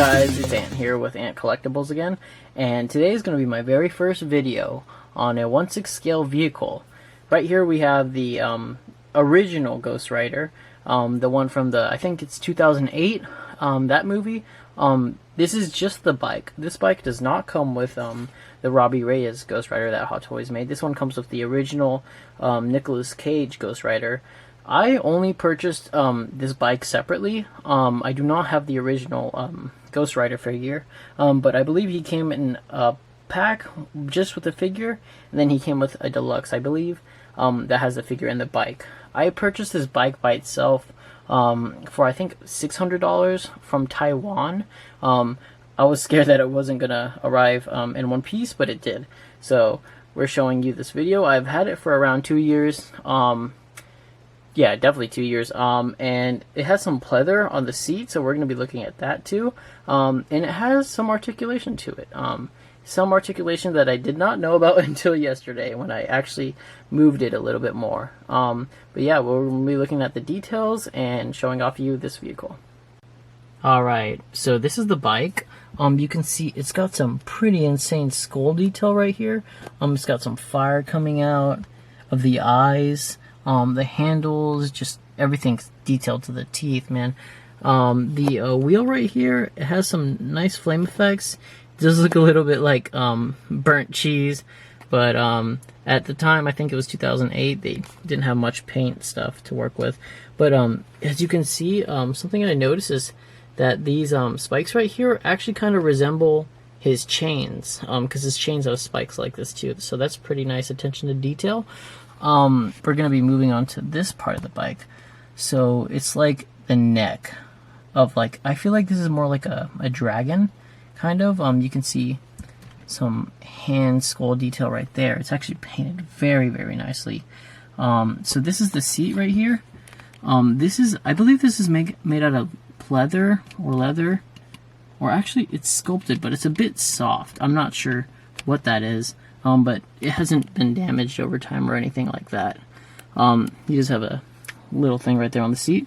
guys, it's Ant here with Ant Collectibles again, and today is going to be my very first video on a 1/6 scale vehicle. Right here we have the original Ghost Rider, the one from the, I think it's 2008, that movie. This is just the bike. This bike does not come with the Robbie Reyes Ghost Rider that Hot Toys made. This one comes with the original Nicolas Cage Ghost Rider. I only purchased this bike separately. I do not have the original Ghost Rider figure, but I believe he came in a pack just with the figure, and then he came with a deluxe, I believe, that has the figure and the bike. I purchased this bike by itself for I think $600 from Taiwan. I was scared that it wasn't gonna arrive in one piece, but it did. So we're showing you this video. I've had it for around 2 years. Yeah, definitely 2 years. And it has some pleather on the seat, so we're going to be looking at that too. And it has some articulation to it. Some articulation that I did not know about until yesterday when I actually moved it a little bit more. But yeah, we're going to be looking at the details and showing off you this vehicle. Alright, so this is the bike. You can see it's got some pretty insane skull detail right here. It's got some fire coming out of the eyes. The handles, just everything's detailed to the teeth, man. The wheel right here, it has some nice flame effects. It does look a little bit like burnt cheese, but at the time, I think it was 2008, they didn't have much paint stuff to work with. But as you can see, something I noticed is that these spikes right here actually kind of resemble his chains, because his chains have spikes like this too. So that's pretty nice attention to detail. We're going to be moving on to this part of the bike. So it's like the neck of, like, I feel like this is more like a dragon, kind of. You can see some hand skull detail right there. It's actually painted very, very nicely. So this is the seat right here. This is, I believe this is made out of pleather or leather, or actually it's sculpted, but it's a bit soft. I'm not sure what that is. But it hasn't been damaged over time or anything like that. You just have a little thing right there on the seat.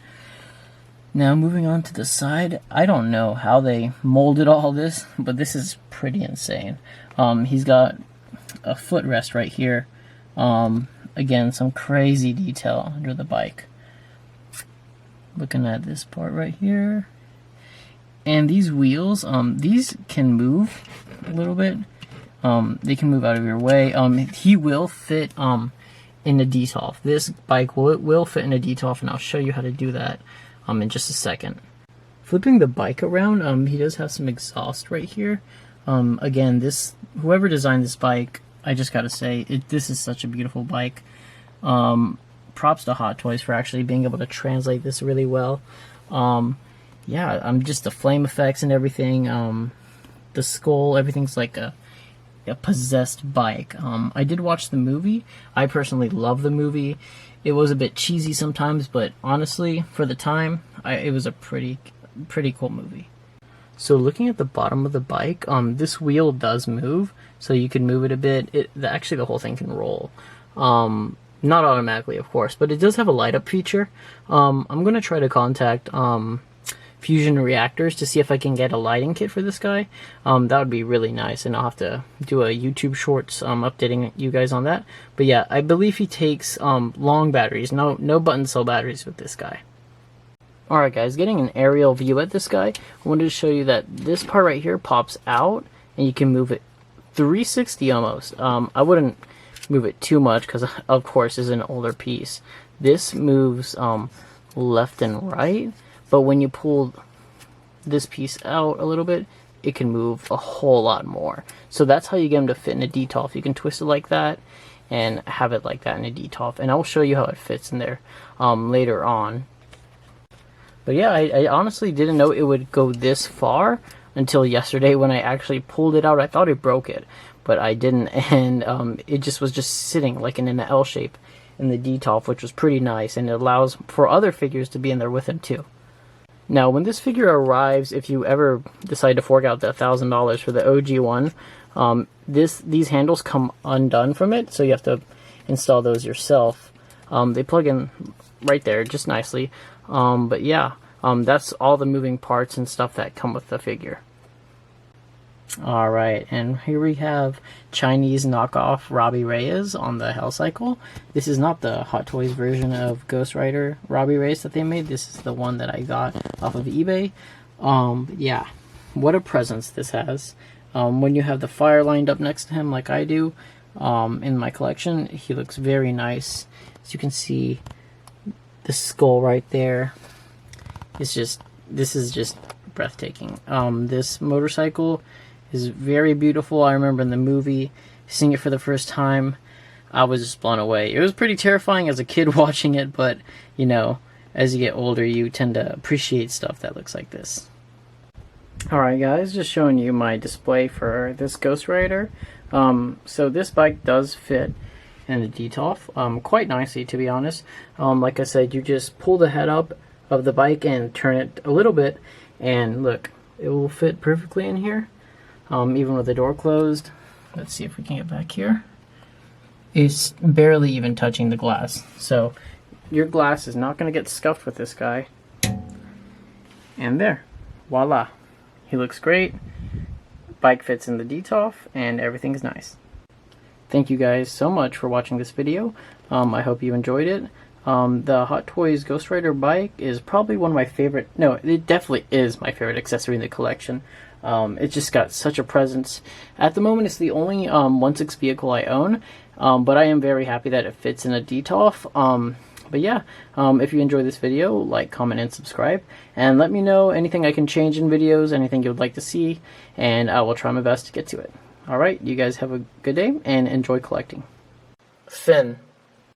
Now moving on to the side, I don't know how they molded all this, but this is pretty insane. He's got a footrest right here. Again, some crazy detail under the bike. Looking at this part right here. And these wheels, these can move a little bit. They can move out of your way. He will fit in a detolf. This bike will fit in a detolf, and I'll show you how to do that in just a second. Flipping the bike around, he does have some exhaust right here. Again, whoever designed this bike, I just gotta say, this is such a beautiful bike. Props to Hot Toys for actually being able to translate this really well. Yeah, just the flame effects and everything. The skull, everything's like a possessed bike. I did watch the movie. I personally love the movie. It was a bit cheesy sometimes, but honestly, for the time, it was a pretty cool movie. So looking at the bottom of the bike, this wheel does move, so you can move it a bit. Actually, the whole thing can roll. Not automatically, of course, but it does have a light up feature. I'm going to try to contact Fusion Reactors to see if I can get a lighting kit for this guy. That would be really nice, and I'll have to do a YouTube shorts updating you guys on that. But yeah, I believe he takes long batteries, no button cell batteries with this guy. Alright guys, getting an aerial view at this guy, I wanted to show you that this part right here pops out, and you can move it 360 almost. I wouldn't move it too much, because of course it's an older piece. This moves left and right. But when you pull this piece out a little bit, it can move a whole lot more. So that's how you get them to fit in a detolf. You can twist it like that and have it like that in a detolf. And I'll show you how it fits in there later on. But yeah, I honestly didn't know it would go this far until yesterday when I actually pulled it out. I thought it broke it, but I didn't. And it just was sitting like in an L shape in the detolf, which was pretty nice. And it allows for other figures to be in there with him too. Now, when this figure arrives, if you ever decide to fork out that $1,000 for the OG one, these handles come undone from it, so you have to install those yourself. They plug in right there just nicely. But yeah, That's all the moving parts and stuff that come with the figure. Alright, and here we have Chinese knockoff Robbie Reyes on the Hellcycle. This is not the Hot Toys version of Ghost Rider Robbie Reyes that they made. This is the one that I got off of eBay. Yeah, what a presence this has. When you have the fire lined up next to him like I do in my collection, he looks very nice. As you can see, the skull right there. This is just breathtaking. This motorcycle is very beautiful. I remember in the movie seeing it for the first time, I was just blown away. It was pretty terrifying as a kid watching it, but you know, as you get older, you tend to appreciate stuff that looks like this. Alright guys, just showing you my display for this Ghost Rider. So this bike does fit in the DTOF quite nicely, to be honest. Like I said, you just pull the head up of the bike and turn it a little bit, and look, it will fit perfectly in here. Even with the door closed. Let's see if we can get back here. It's barely even touching the glass. So your glass is not going to get scuffed with this guy. And there, voila. He looks great. Bike fits in the DTOF and everything's nice. Thank you guys so much for watching this video. I hope you enjoyed it. The Hot Toys Ghost Rider bike is probably one of my favorite, no, it definitely is my favorite accessory in the collection. It just got such a presence. At the moment, it's the only 1/6 vehicle I own, but I am very happy that it fits in a DTOF. But yeah, if you enjoyed this video, like, comment, and subscribe, and let me know anything I can change in videos, anything you would like to see, and I will try my best to get to it. Alright, you guys have a good day, and enjoy collecting. Finn.